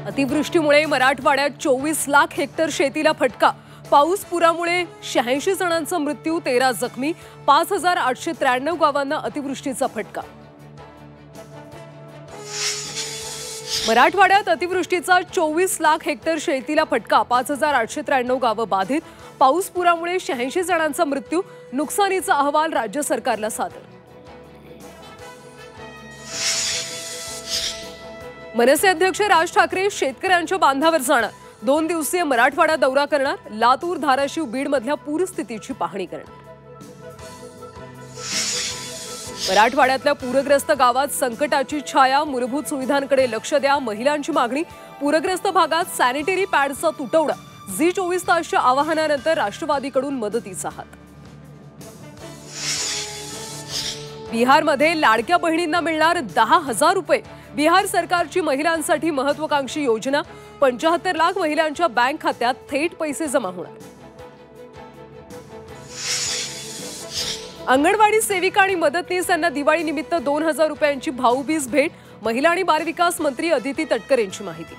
अतिवृष्टीमुळे मराठवाड्यात 24 लाख हेक्टर शेतीला फटका। पाऊस पुरामुळे 86 जणांचा मृत्यू, 13 जखमी, 5893 गावांना अतिवृष्टीचा फटका। मराठवाड्यात अतिवृष्टीचा 24 लाख हेक्टर शेतीला फटका, 5893 गावं बाधित। पाऊस पुरामुळे 86 जणांचा मृत्यू, नुकसानीचा अहवाल राज्य सरकारला सादर। मनसे अध्यक्ष राज ठाकरे शेतकऱ्यांच्या बांधावर जाणार, 2 दिवसीय मराठवाडा दौरा करणार, लातूर, धाराशिव, बीड मधल्या पूरस्थितीची पाहणी करणार। मराठवाड्यातल्या पूरग्रस्त गावात संकटाची छाया, मूलभूत सुविधांकडे लक्ष द्या, महिलांची मागणी। पूरग्रस्त भागात सॅनिटरी पॅडचा तुटवडा, झी 24 तासच्या आवाहनानंतर राष्ट्रवादीकडून मदतीचा हात। बिहारमध्ये लाडक्या बहिणींना मिळणार 10,000 रुपये। बिहार सरकारची महिलांसाठी महत्त्वाकांक्षी योजना, 75 लाख महिलांच्या बँक खात्यात थेट पैसे जमा होणार। अंगणवाडी सेविका आणि मदतनीस यांना दिवाळीनिमित्त 2,000 रुपयांची भाऊबीज भेट, महिला आणि बालविकास मंत्री अदिती तटकरेंची माहिती।